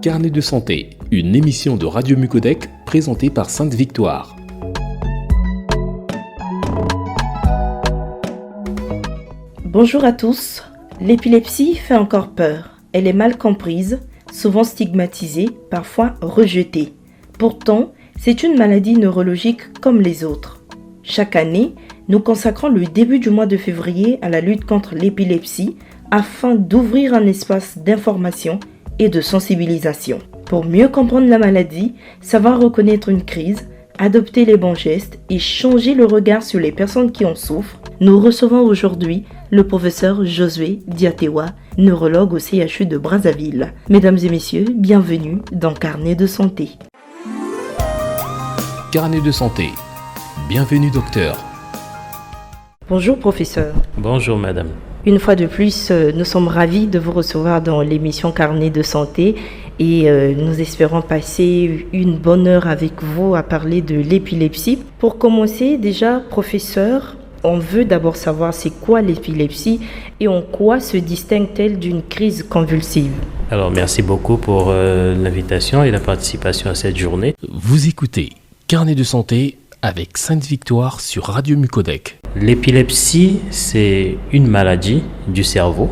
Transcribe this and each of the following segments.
Carnet de santé, une émission de Radio Mucodec présentée par Sainte-Victoire. Bonjour à tous. L'épilepsie fait encore peur. Elle est mal comprise, souvent stigmatisée, parfois rejetée. Pourtant, c'est une maladie neurologique comme les autres. Chaque année, nous consacrons le début du mois de février à la lutte contre l'épilepsie afin d'ouvrir un espace d'information et de sensibilisation. Pour mieux comprendre la maladie, savoir reconnaître une crise, adopter les bons gestes et changer le regard sur les personnes qui en souffrent, nous recevons aujourd'hui le professeur Josué Diatewa, neurologue au CHU de Brazzaville. Mesdames et messieurs, bienvenue dans Carnet de santé. Carnet de santé. Bienvenue docteur. Bonjour professeur. Bonjour madame. Une fois de plus, nous sommes ravis de vous recevoir dans l'émission Carnet de santé et nous espérons passer une bonne heure avec vous à parler de l'épilepsie. Pour commencer, déjà, professeur, on veut d'abord savoir c'est quoi l'épilepsie et en quoi se distingue-t-elle d'une crise convulsive. Alors merci beaucoup pour l'invitation et la participation à cette journée. Vous écoutez Carnet de santé avec Sainte-Victoire sur Radio Mucodec. L'épilepsie, c'est une maladie du cerveau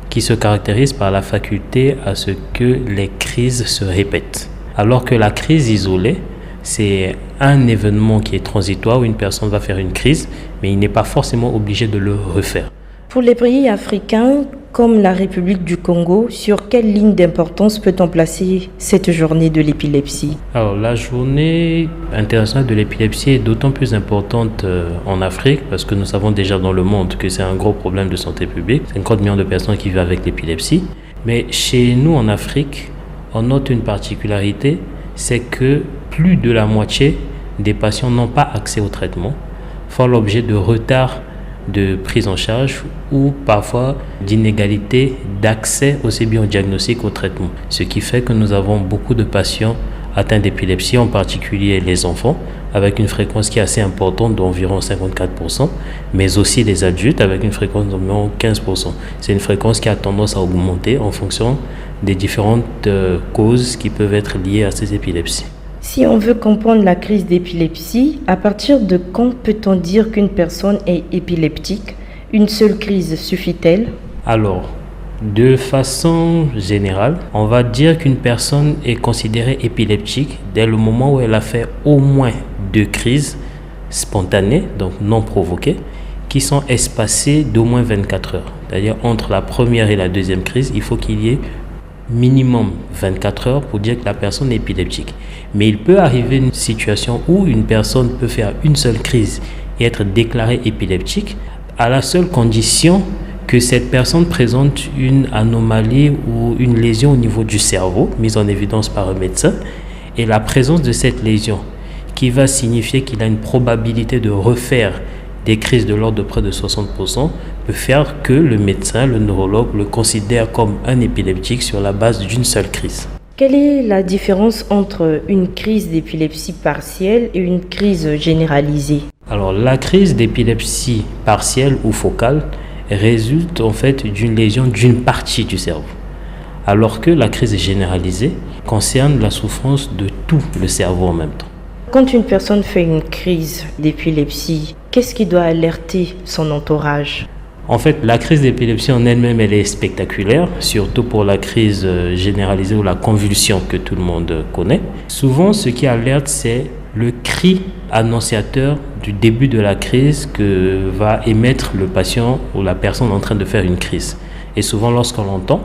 qui se caractérise par la faculté à ce que les crises se répètent. Alors que la crise isolée, c'est un événement qui est transitoire où une personne va faire une crise, mais il n'est pas forcément obligé de le refaire. Pour les pays africains, comme la République du Congo, sur quelle ligne d'importance peut-on placer cette journée de l'épilepsie ? Alors, la journée internationale de l'épilepsie est d'autant plus importante en Afrique parce que nous savons déjà dans le monde que c'est un gros problème de santé publique. 50 millions de personnes qui vivent avec l'épilepsie. Mais chez nous en Afrique, on note une particularité, c'est que plus de la moitié des patients n'ont pas accès au traitement, font l'objet de retards de prise en charge ou parfois d'inégalité d'accès aussi bien au diagnostic qu'au traitement. Ce qui fait que nous avons beaucoup de patients atteints d'épilepsie, en particulier les enfants, avec une fréquence qui est assez importante d'environ 54%, mais aussi les adultes avec une fréquence d'environ 15%. C'est une fréquence qui a tendance à augmenter en fonction des différentes causes qui peuvent être liées à ces épilepsies. Si on veut comprendre la crise d'épilepsie, à partir de quand peut-on dire qu'une personne est épileptique ? Une seule crise suffit-elle ? Alors, de façon générale, on va dire qu'une personne est considérée épileptique dès le moment où elle a fait au moins 2 crises spontanées, donc non provoquées, qui sont espacées d'au moins 24 heures. C'est-à-dire entre la première et la deuxième crise, il faut qu'il y ait minimum 24 heures pour dire que la personne est épileptique. Mais il peut arriver une situation où une personne peut faire une seule crise et être déclarée épileptique à la seule condition que cette personne présente une anomalie ou une lésion au niveau du cerveau, mise en évidence par un médecin, et la présence de cette lésion qui va signifier qu'il a une probabilité de refaire des crises de l'ordre de près de 60% peut faire que le médecin, le neurologue, le considère comme un épileptique sur la base d'une seule crise. Quelle est la différence entre une crise d'épilepsie partielle et une crise généralisée ? Alors, la crise d'épilepsie partielle ou focale résulte en fait d'une lésion d'une partie du cerveau, alors que la crise généralisée concerne la souffrance de tout le cerveau en même temps. Quand une personne fait une crise d'épilepsie, qu'est-ce qui doit alerter son entourage ? En fait, la crise d'épilepsie en elle-même, elle est spectaculaire, surtout pour la crise généralisée ou la convulsion que tout le monde connaît. Souvent, ce qui alerte, c'est le cri annonciateur du début de la crise que va émettre le patient ou la personne en train de faire une crise. Et souvent, lorsqu'on l'entend,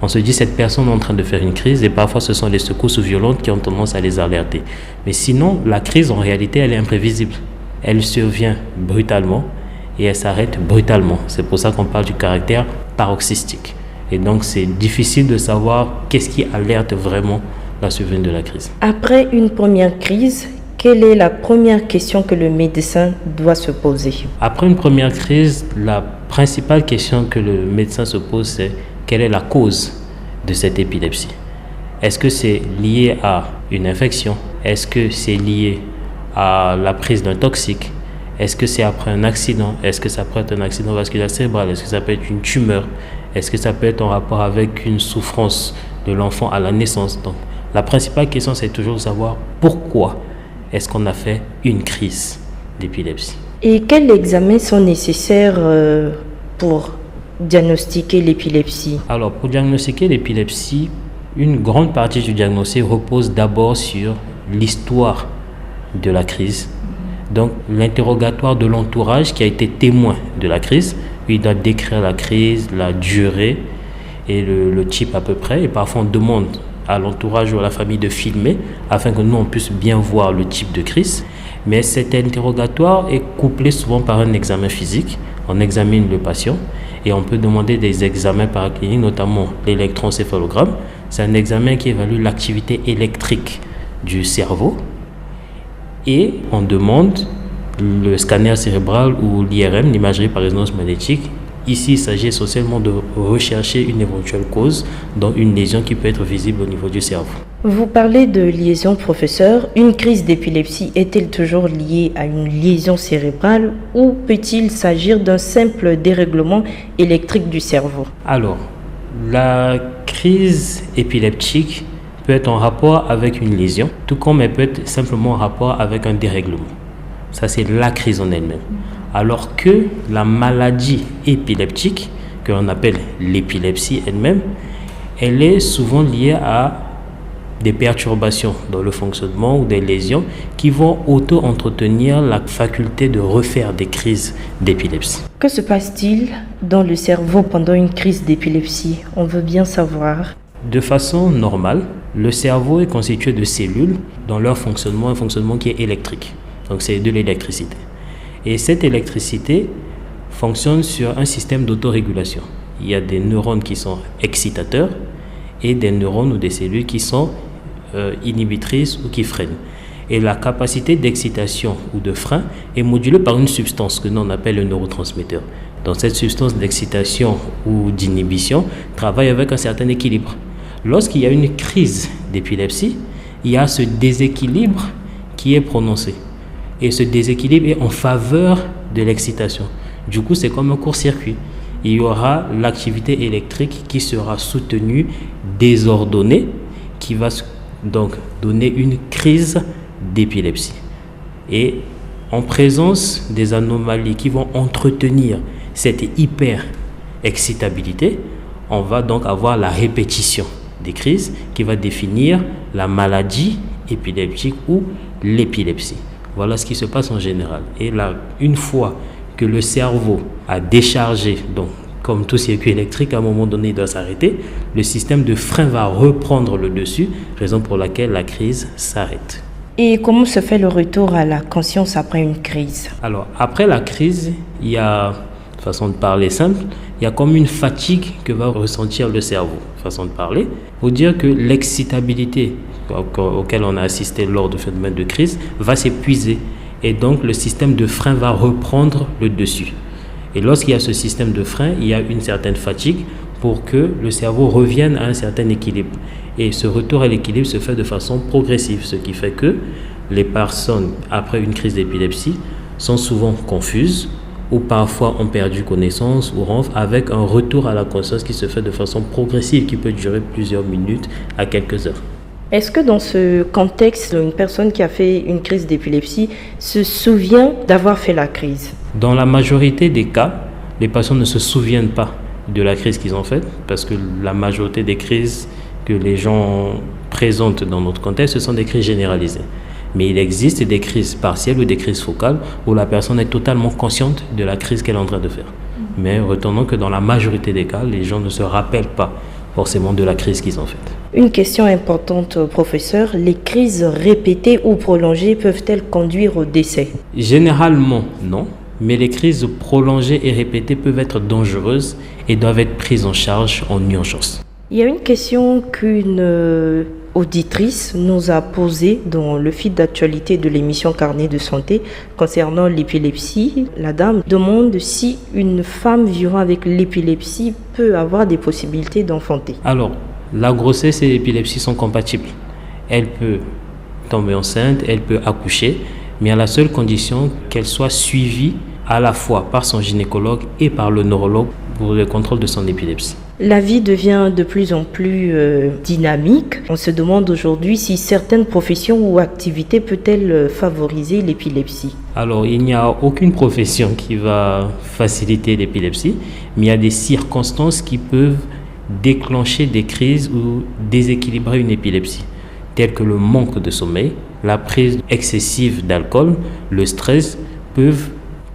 on se dit cette personne est en train de faire une crise et parfois ce sont les secousses violentes qui ont tendance à les alerter. Mais sinon, la crise en réalité, elle est imprévisible. Elle survient brutalement et elle s'arrête brutalement. C'est pour ça qu'on parle du caractère paroxystique. Et donc, c'est difficile de savoir qu'est-ce qui alerte vraiment la survenue de la crise. Après une première crise, quelle est la première question que le médecin doit se poser ? Après une première crise, la principale question que le médecin se pose, c'est quelle est la cause de cette épilepsie ? Est-ce que c'est lié à une infection ? Est-ce que c'est lié à la prise d'un toxique ? Est-ce que c'est après un accident? Est-ce que ça peut être un accident vasculaire cérébral? Est-ce que ça peut être une tumeur? Est-ce que ça peut être en rapport avec une souffrance de l'enfant à la naissance? Donc, la principale question, c'est toujours de savoir pourquoi est-ce qu'on a fait une crise d'épilepsie. Et quels examens sont nécessaires pour diagnostiquer l'épilepsie? Alors, pour diagnostiquer l'épilepsie, une grande partie du diagnostic repose d'abord sur l'histoire de la crise. Donc, l'interrogatoire de l'entourage qui a été témoin de la crise, il doit décrire la crise, la durée et le type à peu près. Et parfois, on demande à l'entourage ou à la famille de filmer afin que nous, on puisse bien voir le type de crise. Mais cet interrogatoire est couplé souvent par un examen physique. On examine le patient et on peut demander des examens paracliniques, notamment l'électroencéphalogramme. C'est un examen qui évalue l'activité électrique du cerveau. Et on demande le scanner cérébral ou l'IRM, l'imagerie par résonance magnétique. Ici, il s'agit essentiellement de rechercher une éventuelle cause, dont une lésion qui peut être visible au niveau du cerveau. Vous parlez de lésion, professeur. Une crise d'épilepsie est-elle toujours liée à une lésion cérébrale ou peut-il s'agir d'un simple dérèglement électrique du cerveau? Alors, la crise épileptique peut être en rapport avec une lésion, tout comme elle peut être simplement en rapport avec un dérèglement. Ça, c'est la crise en elle-même. Alors que la maladie épileptique, que l'on appelle l'épilepsie elle-même, elle est souvent liée à des perturbations dans le fonctionnement ou des lésions qui vont auto-entretenir la faculté de refaire des crises d'épilepsie. Que se passe-t-il dans le cerveau pendant une crise d'épilepsie? On veut bien savoir. De façon normale, le cerveau est constitué de cellules dont leur fonctionnement est un fonctionnement qui est électrique. Donc c'est de l'électricité. Et cette électricité fonctionne sur un système d'autorégulation. Il y a des neurones qui sont excitateurs et des neurones ou des cellules qui sont inhibitrices ou qui freinent. Et la capacité d'excitation ou de frein est modulée par une substance que nous on appelle le neurotransmetteur. Donc cette substance d'excitation ou d'inhibition travaille avec un certain équilibre. Lorsqu'il y a une crise d'épilepsie, il y a ce déséquilibre qui est prononcé. Et ce déséquilibre est en faveur de l'excitation. Du coup, c'est comme un court-circuit. Il y aura l'activité électrique qui sera soutenue, désordonnée, qui va donc donner une crise d'épilepsie. Et en présence des anomalies qui vont entretenir cette hyper-excitabilité, on va donc avoir la répétition des crises qui va définir la maladie épileptique ou l'épilepsie. Voilà ce qui se passe en général. Et là, une fois que le cerveau a déchargé, donc comme tout circuit électrique, à un moment donné, il doit s'arrêter, le système de frein va reprendre le dessus, raison pour laquelle la crise s'arrête. Et comment se fait le retour à la conscience après une crise? Alors, après la crise, il y a, façon de parler simple, il y a comme une fatigue que va ressentir le cerveau, façon de parler, pour dire que l'excitabilité auquel on a assisté lors du phénomène de crise va s'épuiser et donc le système de frein va reprendre le dessus. Et lorsqu'il y a ce système de frein, il y a une certaine fatigue pour que le cerveau revienne à un certain équilibre. Et ce retour à l'équilibre se fait de façon progressive, ce qui fait que les personnes après une crise d'épilepsie sont souvent confuses ou parfois ont perdu connaissance ou ronflent avec un retour à la conscience qui se fait de façon progressive qui peut durer plusieurs minutes à quelques heures. Est-ce que dans ce contexte, une personne qui a fait une crise d'épilepsie se souvient d'avoir fait la crise? Dans la majorité des cas, les patients ne se souviennent pas de la crise qu'ils ont faite parce que la majorité des crises que les gens présentent dans notre contexte, ce sont des crises généralisées. Mais il existe des crises partielles ou des crises focales où la personne est totalement consciente de la crise qu'elle est en train de faire. Mais retenons que dans la majorité des cas, les gens ne se rappellent pas forcément de la crise qu'ils ont faite. Une question importante, professeur. Les crises répétées ou prolongées peuvent-elles conduire au décès? Généralement, non. Mais les crises prolongées et répétées peuvent être dangereuses et doivent être prises en charge en urgence. Il y a une question qu'une auditrice nous a posée dans le fil d'actualité de l'émission Carnet de santé concernant l'épilepsie. La dame demande si une femme vivant avec l'épilepsie peut avoir des possibilités d'enfanter. Alors, la grossesse et l'épilepsie sont compatibles. Elle peut tomber enceinte, elle peut accoucher, mais à la seule condition qu'elle soit suivie à la fois par son gynécologue et par le neurologue pour le contrôle de son épilepsie. La vie devient de plus en plus dynamique. On se demande aujourd'hui si certaines professions ou activités peuvent-elles favoriser l'épilepsie. Alors, il n'y a aucune profession qui va faciliter l'épilepsie, mais il y a des circonstances qui peuvent déclencher des crises ou déséquilibrer une épilepsie, telles que le manque de sommeil, la prise excessive d'alcool, le stress peuvent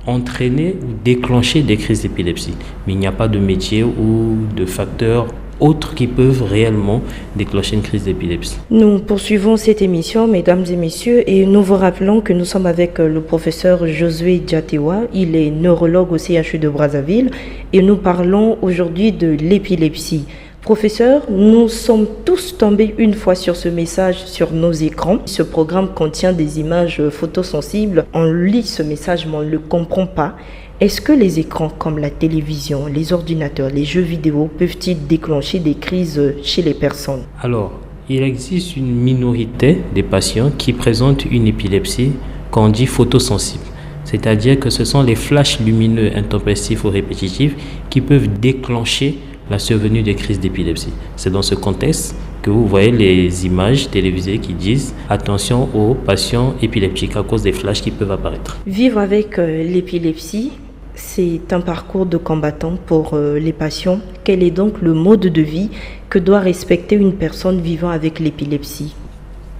entraîner ou déclencher des crises d'épilepsie. Mais il n'y a pas de métier ou de facteurs autres qui peuvent réellement déclencher une crise d'épilepsie. Nous poursuivons cette émission, mesdames et messieurs, et nous vous rappelons que nous sommes avec le professeur Josué Diatewa. Il est neurologue au CHU de Brazzaville et nous parlons aujourd'hui de l'épilepsie. Professeur, nous sommes tous tombés une fois sur ce message sur nos écrans. Ce programme contient des images photosensibles. On lit ce message mais on ne le comprend pas. Est-ce que les écrans comme la télévision, les ordinateurs, les jeux vidéo peuvent-ils déclencher des crises chez les personnes? Alors, il existe une minorité des patients qui présentent une épilepsie qu'on dit photosensible. C'est-à-dire que ce sont les flashs lumineux intempestifs ou répétitifs qui peuvent déclencher la survenue des crises d'épilepsie. C'est dans ce contexte que vous voyez les images télévisées qui disent attention aux patients épileptiques à cause des flashs qui peuvent apparaître. Vivre avec l'épilepsie, c'est un parcours de combattant pour les patients. Quel est donc le mode de vie que doit respecter une personne vivant avec l'épilepsie?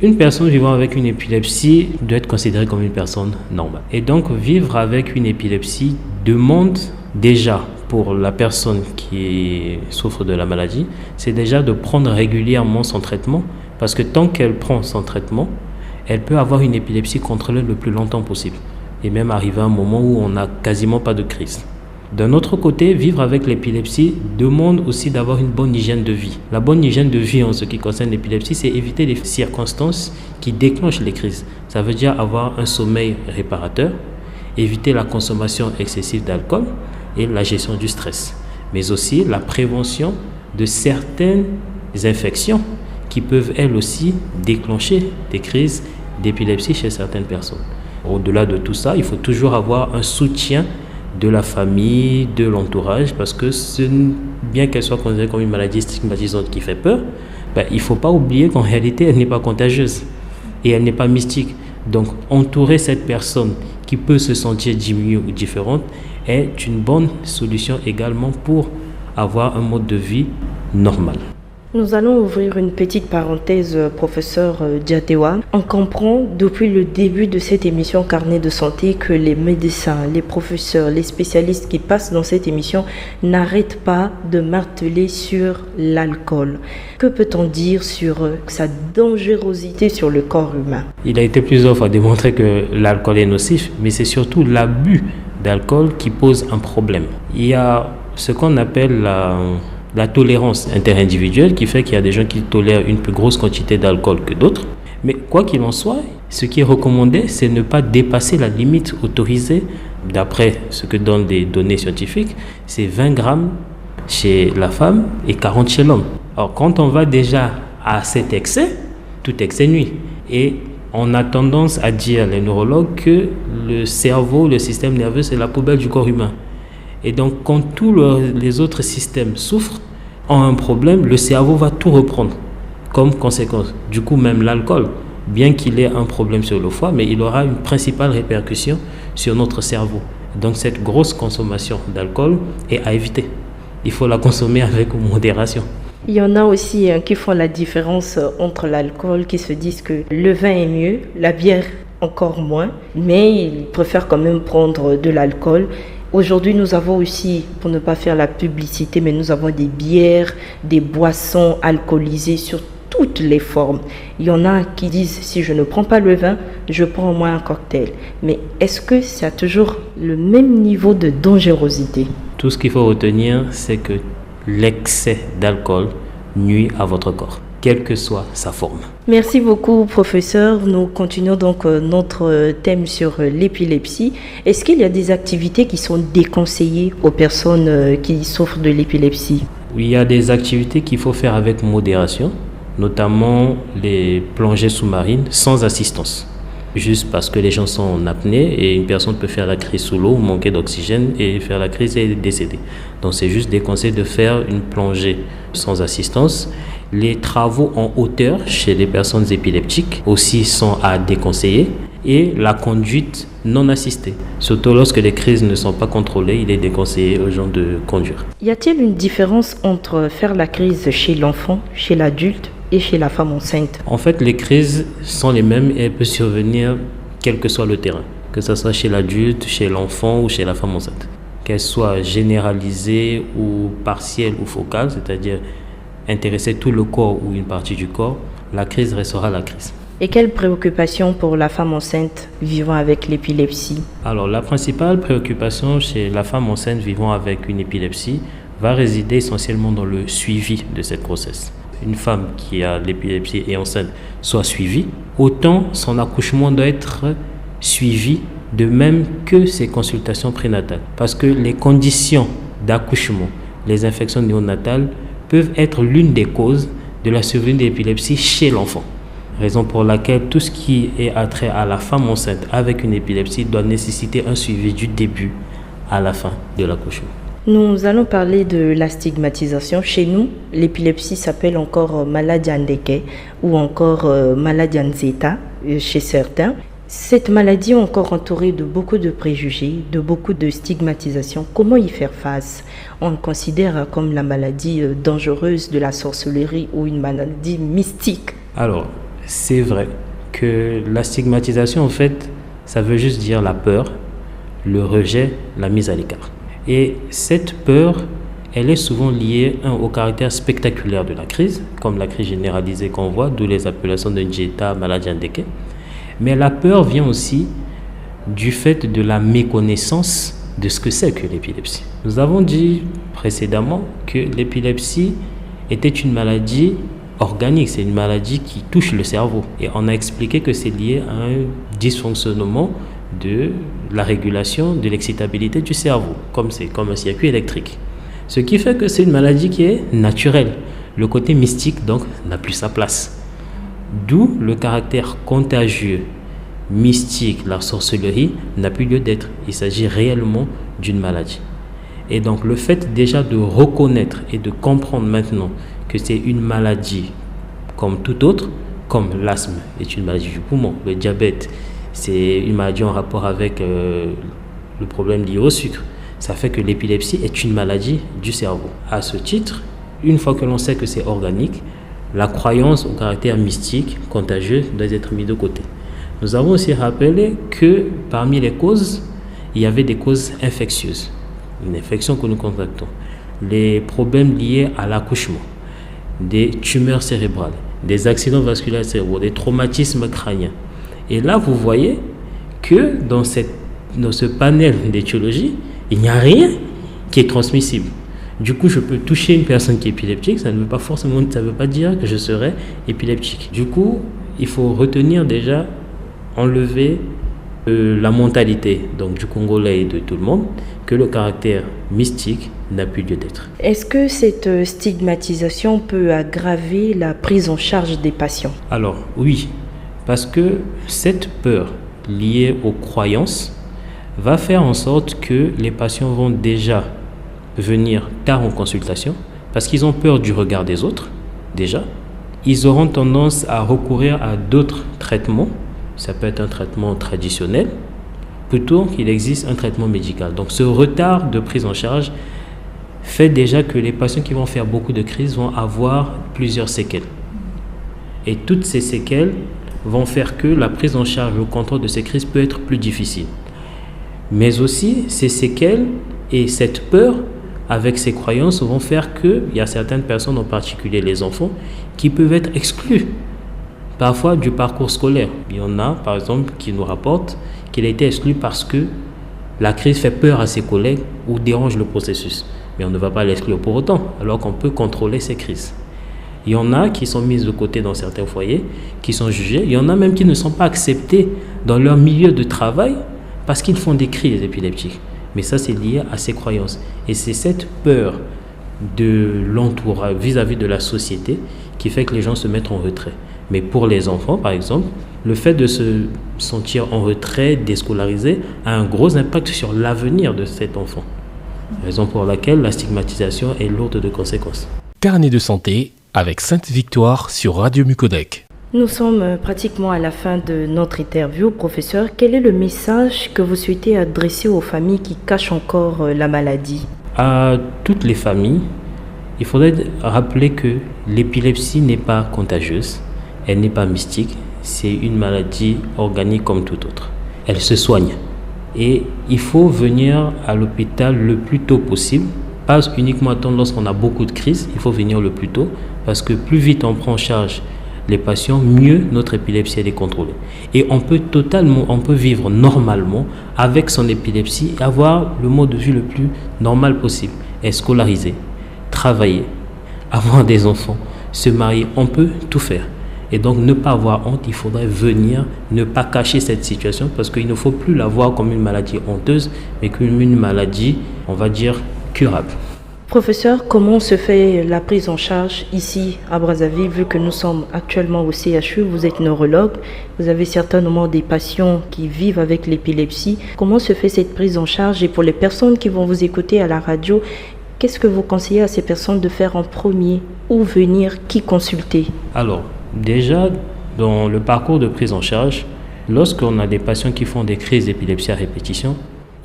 Une personne vivant avec une épilepsie doit être considérée comme une personne normale. Et donc vivre avec une épilepsie demande déjà, pour la personne qui souffre de la maladie, c'est déjà de prendre régulièrement son traitement, parce que tant qu'elle prend son traitement, elle peut avoir une épilepsie contrôlée le plus longtemps possible, et même arriver à un moment où on n'a quasiment pas de crise. D'un autre côté, vivre avec l'épilepsie demande aussi d'avoir une bonne hygiène de vie. La bonne hygiène de vie en ce qui concerne l'épilepsie, c'est éviter les circonstances qui déclenchent les crises. Ça veut dire avoir un sommeil réparateur, éviter la consommation excessive d'alcool, et la gestion du stress, mais aussi la prévention de certaines infections qui peuvent elles aussi déclencher des crises d'épilepsie chez certaines personnes. Au-delà de tout ça, il faut toujours avoir un soutien de la famille, de l'entourage, parce que bien qu'elle soit considérée comme une maladie stigmatisante qui fait peur, il ne faut pas oublier qu'en réalité, elle n'est pas contagieuse et elle n'est pas mystique. Donc, entourer cette personne qui peut se sentir diminuée ou différente est une bonne solution également pour avoir un mode de vie normal. Nous allons ouvrir une petite parenthèse, professeur Diatewa. On comprend depuis le début de cette émission Carnet de santé que les médecins, les professeurs, les spécialistes qui passent dans cette émission n'arrêtent pas de marteler sur l'alcool. Que peut-on dire sur sa dangerosité sur le corps humain? Il a été plusieurs fois démontré que l'alcool est nocif, mais c'est surtout l'abus d'alcool qui pose un problème. Il y a ce qu'on appelle la tolérance interindividuelle qui fait qu'il y a des gens qui tolèrent une plus grosse quantité d'alcool que d'autres. Mais quoi qu'il en soit, ce qui est recommandé, c'est ne pas dépasser la limite autorisée. D'après ce que donnent des données scientifiques, c'est 20 grammes chez la femme et 40 chez l'homme. Alors quand on va déjà à cet excès, tout excès nuit. Et on a tendance à dire, les neurologues, que le cerveau, le système nerveux, c'est la poubelle du corps humain. Et donc, quand tous les autres systèmes souffrent, ont un problème, le cerveau va tout reprendre comme conséquence. Du coup, même l'alcool, bien qu'il ait un problème sur le foie, mais il aura une principale répercussion sur notre cerveau. Donc, cette grosse consommation d'alcool est à éviter. Il faut la consommer avec modération. Il y en a aussi qui font la différence entre l'alcool, qui se disent que le vin est mieux, la bière encore moins, mais ils préfèrent quand même prendre de l'alcool. Aujourd'hui, nous avons aussi, pour ne pas faire la publicité, mais nous avons des bières, des boissons alcoolisées sur toutes les formes. Il y en a qui disent, si je ne prends pas le vin, je prends au moins un cocktail. Mais est-ce que ça a toujours le même niveau de dangerosité? Tout ce qu'il faut retenir, c'est que l'excès d'alcool nuit à votre corps, quelle que soit sa forme. Merci beaucoup, professeur. Nous continuons donc notre thème sur l'épilepsie. Est-ce qu'il y a des activités qui sont déconseillées aux personnes qui souffrent de l'épilepsie? Oui, il y a des activités qu'il faut faire avec modération, notamment les plongées sous-marines sans assistance. juste parce que les gens sont en apnée et une personne peut faire la crise sous l'eau, manquer d'oxygène et faire la crise et décéder. Donc c'est juste déconseillé de faire une plongée sans assistance. Les travaux en hauteur chez les personnes épileptiques aussi sont à déconseiller et la conduite non assistée. Surtout lorsque les crises ne sont pas contrôlées, il est déconseillé aux gens de conduire. Y a-t-il une différence entre faire la crise chez l'enfant, chez l'adulte et chez la femme enceinte? En fait, les crises sont les mêmes et elles peuvent survenir quel que soit le terrain, que ce soit chez l'adulte, chez l'enfant ou chez la femme enceinte. Qu'elles soient généralisées ou partielles ou focales, c'est-à-dire intéresser tout le corps ou une partie du corps, la crise restera la crise. Et quelles préoccupations pour la femme enceinte vivant avec l'épilepsie? Alors, la principale préoccupation chez la femme enceinte vivant avec une épilepsie va résider essentiellement dans le suivi de cette grossesse. Une femme qui a l'épilepsie et enceinte soit suivie, autant son accouchement doit être suivi, de même que ses consultations prénatales. Parce que les conditions d'accouchement, les infections néonatales, peuvent être l'une des causes de la survenue de l'épilepsie chez l'enfant. Raison pour laquelle tout ce qui est attrait à la femme enceinte avec une épilepsie doit nécessiter un suivi du début à la fin de l'accouchement. Nous allons parler de la stigmatisation. Chez nous, l'épilepsie s'appelle encore maladie Andeke ou encore maladie Nzeta chez certains. Cette maladie est encore entourée de beaucoup de préjugés, de beaucoup de stigmatisation. Comment y faire face? On le considère comme la maladie dangereuse de la sorcellerie ou une maladie mystique. Alors, c'est vrai que la stigmatisation, en fait, ça veut juste dire la peur, le rejet, la mise à l'écart. Et cette peur, elle est souvent liée au caractère spectaculaire de la crise, comme la crise généralisée qu'on voit, d'où les appellations de Njeta, maladie Andeke. Mais la peur vient aussi du fait de la méconnaissance de ce que c'est que l'épilepsie. Nous avons dit précédemment que l'épilepsie était une maladie organique, c'est une maladie qui touche le cerveau. Et on a expliqué que c'est lié à un dysfonctionnement de la régulation de l'excitabilité du cerveau, comme c'est comme un circuit électrique. Ce qui fait que c'est une maladie qui est naturelle. Le côté mystique, donc, n'a plus sa place. D'où le caractère contagieux, mystique, la sorcellerie n'a plus lieu d'être. Il s'agit réellement d'une maladie. Et donc le fait déjà de reconnaître et de comprendre maintenant que c'est une maladie comme toute autre, comme l'asthme est une maladie du poumon, le diabète c'est une maladie en rapport avec le problème lié au sucre, ça fait que l'épilepsie est une maladie du cerveau. À ce titre, une fois que l'on sait que c'est organique, la croyance au caractère mystique, contagieux, doit être mise de côté. Nous avons aussi rappelé que parmi les causes, il y avait des causes infectieuses. Une infection que nous contactons, les problèmes liés à l'accouchement, des tumeurs cérébrales, des accidents vasculaires cérébraux, des traumatismes crâniens. Et là, vous voyez que dans ce panel d'étiologie, il n'y a rien qui est transmissible. Du coup, je peux toucher une personne qui est épileptique, ça ne veut pas dire que je serai épileptique. Du coup, il faut retenir déjà, enlever la mentalité donc du Congolais et de tout le monde, que le caractère mystique n'a plus lieu d'être. Est-ce que cette stigmatisation peut aggraver la prise en charge des patients? Alors oui, parce que cette peur liée aux croyances va faire en sorte que les patients vont déjà venir tard en consultation parce qu'ils ont peur du regard des autres déjà. Ils auront tendance à recourir à d'autres traitements. Ça peut être un traitement traditionnel, plutôt qu'il existe un traitement médical. Donc ce retard de prise en charge fait déjà que les patients qui vont faire beaucoup de crises vont avoir plusieurs séquelles. Et toutes ces séquelles vont faire que la prise en charge, le contrôle de ces crises peut être plus difficile. Mais aussi, ces séquelles et cette peur avec ces croyances vont faire qu'il y a certaines personnes, en particulier les enfants, qui peuvent être exclus parfois du parcours scolaire. Il y en a, par exemple, qui nous rapportent qu'il a été exclu parce que la crise fait peur à ses collègues ou dérange le processus. Mais on ne va pas l'exclure pour autant, alors qu'on peut contrôler ces crises. Il y en a qui sont mises de côté dans certains foyers, qui sont jugés. Il y en a même qui ne sont pas acceptés dans leur milieu de travail parce qu'ils font des crises épileptiques. Mais ça, c'est lié à ces croyances. Et c'est cette peur de l'entourage vis-à-vis de la société qui fait que les gens se mettent en retrait. Mais pour les enfants, par exemple, le fait de se sentir en retrait, déscolarisé, a un gros impact sur l'avenir de cet enfant. Raison pour laquelle la stigmatisation est lourde de conséquences. Carnet de santé avec Sainte-Victoire sur Radio Mucodec. Nous sommes pratiquement à la fin de notre interview. Professeur, quel est le message que vous souhaitez adresser aux familles qui cachent encore la maladie? À toutes les familles, il faudrait rappeler que l'épilepsie n'est pas contagieuse, elle n'est pas mystique, c'est une maladie organique comme toute autre. Elle se soigne. Et il faut venir à l'hôpital le plus tôt possible, pas uniquement attendre lorsqu'on a beaucoup de crises, il faut venir le plus tôt, parce que plus vite on prend en charge les patients, mieux notre épilepsie elle est contrôlée. Et on peut vivre normalement avec son épilepsie et avoir le mode de vie le plus normal possible. Être scolarisé, travailler, avoir des enfants, se marier, on peut tout faire. Et donc ne pas avoir honte, il faudrait venir, ne pas cacher cette situation parce qu'il ne faut plus la voir comme une maladie honteuse, mais comme une maladie, on va dire, curable. Professeur, comment se fait la prise en charge ici à Brazzaville, vu que nous sommes actuellement au CHU, vous êtes neurologue, vous avez certainement des patients qui vivent avec l'épilepsie. Comment se fait cette prise en charge? Et pour les personnes qui vont vous écouter à la radio, qu'est-ce que vous conseillez à ces personnes de faire en premier? Où venir? Qui consulter? Alors, déjà, dans le parcours de prise en charge, lorsqu'on a des patients qui font des crises d'épilepsie à répétition,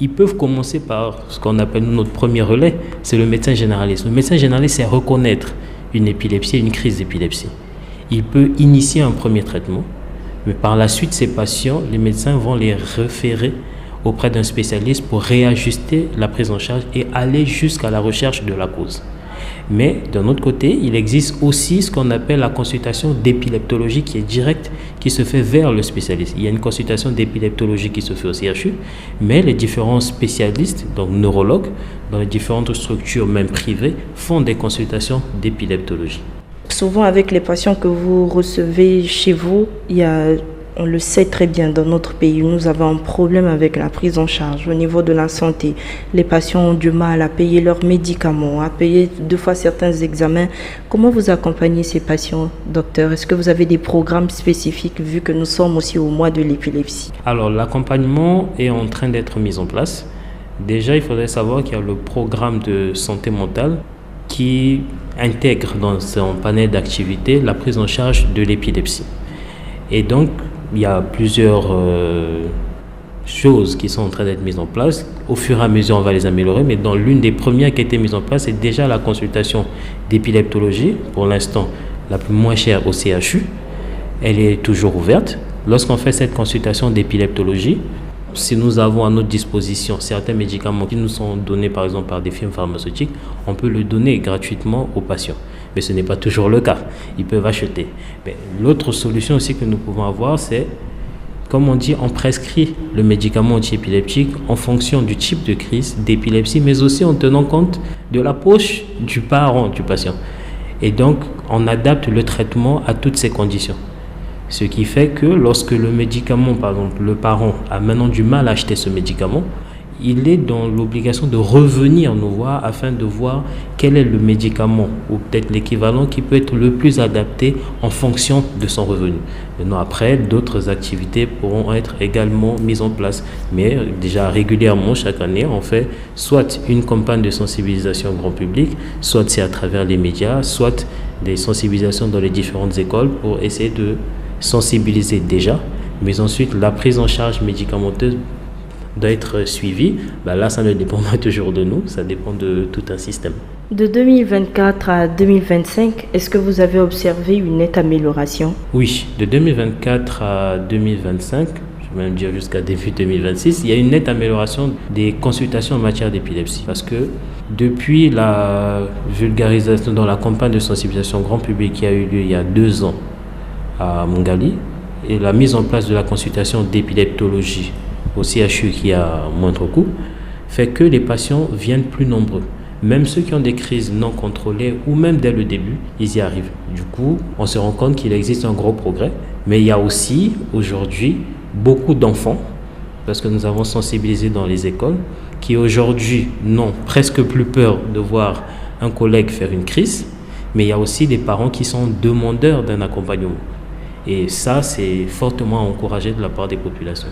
ils peuvent commencer par ce qu'on appelle notre premier relais, c'est le médecin généraliste. Le médecin généraliste sait reconnaître une épilepsie, une crise d'épilepsie. Il peut initier un premier traitement, mais par la suite, ces patients, les médecins vont les référer auprès d'un spécialiste pour réajuster la prise en charge et aller jusqu'à la recherche de la cause. Mais d'un autre côté, il existe aussi ce qu'on appelle la consultation d'épileptologie qui est directe, qui se fait vers le spécialiste. Il y a une consultation d'épileptologie qui se fait au CHU, mais les différents spécialistes, donc neurologues, dans les différentes structures, même privées, font des consultations d'épileptologie. Souvent avec les patients que vous recevez chez vous, on le sait très bien, dans notre pays, nous avons un problème avec la prise en charge au niveau de la santé. Les patients ont du mal à payer leurs médicaments, à payer 2 fois certains examens. Comment vous accompagnez ces patients, docteur? Est-ce que vous avez des programmes spécifiques vu que nous sommes aussi au mois de l'épilepsie? Alors, l'accompagnement est en train d'être mis en place. Déjà, il faudrait savoir qu'il y a le programme de santé mentale qui intègre dans son panel d'activités la prise en charge de l'épilepsie. Et donc, il y a plusieurs choses qui sont en train d'être mises en place. Au fur et à mesure, on va les améliorer. Mais dans l'une des premières qui a été mise en place, c'est déjà la consultation d'épileptologie. Pour l'instant, la plus moins chère au CHU. Elle est toujours ouverte. Lorsqu'on fait cette consultation d'épileptologie, si nous avons à notre disposition certains médicaments qui nous sont donnés par exemple par des firmes pharmaceutiques, on peut le donner gratuitement aux patients. Mais ce n'est pas toujours le cas. Ils peuvent acheter. Mais l'autre solution aussi que nous pouvons avoir, c'est, comme on dit, on prescrit le médicament antiépileptique en fonction du type de crise d'épilepsie, mais aussi en tenant compte de la poche du parent du patient. Et donc, on adapte le traitement à toutes ces conditions. Ce qui fait que lorsque le médicament, par exemple, le parent a maintenant du mal à acheter ce médicament, il est dans l'obligation de revenir nous voir afin de voir quel est le médicament ou peut-être l'équivalent qui peut être le plus adapté en fonction de son revenu. Maintenant, après, d'autres activités pourront être également mises en place. Mais déjà régulièrement, chaque année, on fait soit une campagne de sensibilisation grand public, soit c'est à travers les médias, soit des sensibilisations dans les différentes écoles pour essayer de sensibiliser déjà, mais ensuite la prise en charge médicamenteuse doit être suivie. Là, ça ne dépend pas toujours de nous, ça dépend de tout un système. De 2024 à 2025, est-ce que vous avez observé une nette amélioration? Oui, de 2024 à 2025, je vais même dire jusqu'à début 2026, il y a une nette amélioration des consultations en matière d'épilepsie. Parce que depuis la vulgarisation dans la campagne de sensibilisation grand public qui a eu lieu il y a 2 ans à Mongali, et la mise en place de la consultation d'épileptologie au CHU qui a moindre coût, fait que les patients viennent plus nombreux. Même ceux qui ont des crises non contrôlées ou même dès le début, ils y arrivent. Du coup, on se rend compte qu'il existe un gros progrès. Mais il y a aussi aujourd'hui beaucoup d'enfants, parce que nous avons sensibilisé dans les écoles, qui aujourd'hui n'ont presque plus peur de voir un collègue faire une crise. Mais il y a aussi des parents qui sont demandeurs d'un accompagnement. Et ça, c'est fortement encouragé de la part des populations.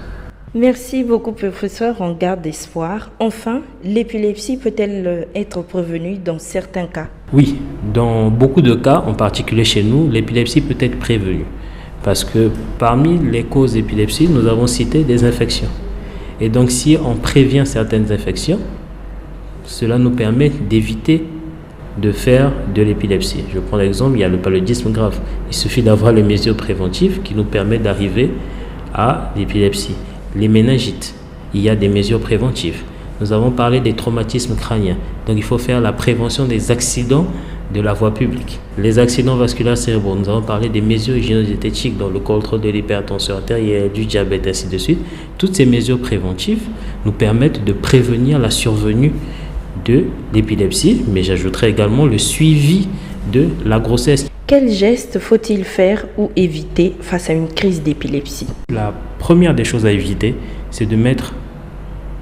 Merci beaucoup, professeur. On garde espoir. Enfin, l'épilepsie peut-elle être prévenue dans certains cas? Oui, dans beaucoup de cas, en particulier chez nous, l'épilepsie peut être prévenue. Parce que parmi les causes d'épilepsie, nous avons cité des infections. Et donc, si on prévient certaines infections, cela nous permet d'éviter de faire de l'épilepsie. Je prends l'exemple, il y a le paludisme grave. Il suffit d'avoir les mesures préventives qui nous permettent d'arriver à l'épilepsie. Les méningites, il y a des mesures préventives. Nous avons parlé des traumatismes crâniens. Donc il faut faire la prévention des accidents de la voie publique. Les accidents vasculaires cérébraux, nous avons parlé des mesures hygiéno-diététiques dans le contrôle de l'hypertension artérielle, du diabète, ainsi de suite. Toutes ces mesures préventives nous permettent de prévenir la survenue de l'épilepsie, mais j'ajouterai également le suivi de la grossesse. Quels gestes faut-il faire ou éviter face à une crise d'épilepsie? La première des choses à éviter, c'est de mettre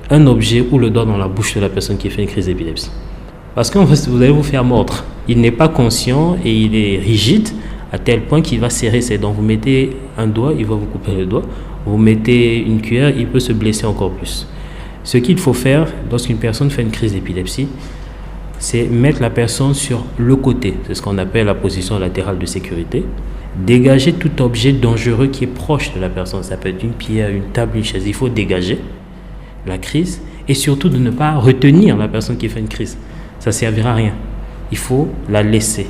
un objet ou le doigt dans la bouche de la personne qui fait une crise d'épilepsie. Parce que vous allez vous faire mordre. Il n'est pas conscient et il est rigide à tel point qu'il va serrer ses dents. Vous mettez un doigt, il va vous couper le doigt. Vous mettez une cuillère, il peut se blesser encore plus. Ce qu'il faut faire lorsqu'une personne fait une crise d'épilepsie, c'est mettre la personne sur le côté. C'est ce qu'on appelle la position latérale de sécurité. Dégager tout objet dangereux qui est proche de la personne. Ça peut être une pierre, une table, une chaise. Il faut dégager la crise et surtout de ne pas retenir la personne qui fait une crise. Ça ne servira à rien. Il faut la laisser.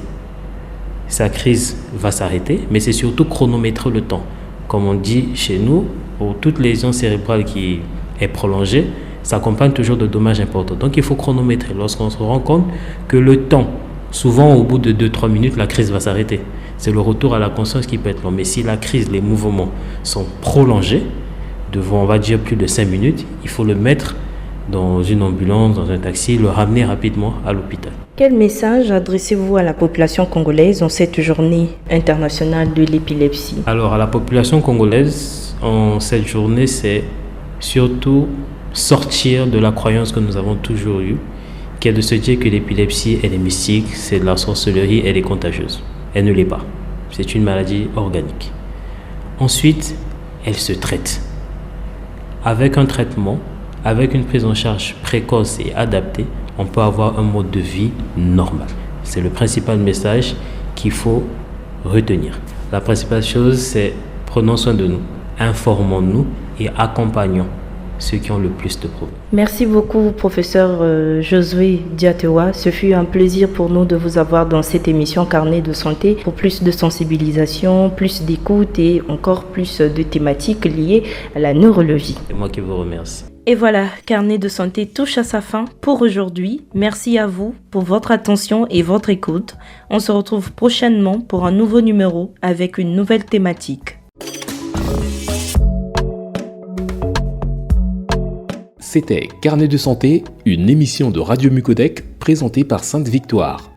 Sa crise va s'arrêter, mais c'est surtout chronométrer le temps. Comme on dit chez nous, pour toute lésion cérébrale qui est prolongée, s'accompagne toujours de dommages importants. Donc il faut chronométrer. Lorsqu'on se rend compte que le temps, souvent au bout de 2-3 minutes, la crise va s'arrêter. C'est le retour à la conscience qui peut être long. Mais si la crise, les mouvements sont prolongés, devant, on va dire, plus de 5 minutes, il faut le mettre dans une ambulance, dans un taxi, le ramener rapidement à l'hôpital. Quel message adressez-vous à la population congolaise en cette journée internationale de l'épilepsie? Alors, à la population congolaise, en cette journée, c'est surtout sortir de la croyance que nous avons toujours eue, qui est de se dire que l'épilepsie, elle est mystique, c'est de la sorcellerie, elle est contagieuse. Elle ne l'est pas. C'est une maladie organique. Ensuite, elle se traite. Avec un traitement, avec une prise en charge précoce et adaptée, on peut avoir un mode de vie normal. C'est le principal message qu'il faut retenir. La principale chose, c'est prenons soin de nous, informons-nous et accompagnons ceux qui ont le plus de problèmes. Merci beaucoup, professeur Josué Diatewa. Ce fut un plaisir pour nous de vous avoir dans cette émission Carnet de santé pour plus de sensibilisation, plus d'écoute et encore plus de thématiques liées à la neurologie. C'est moi qui vous remercie. Et voilà, Carnet de santé touche à sa fin pour aujourd'hui. Merci à vous pour votre attention et votre écoute. On se retrouve prochainement pour un nouveau numéro avec une nouvelle thématique. C'était Carnet de santé, une émission de Radio Mucodec présentée par Sainte-Victoire.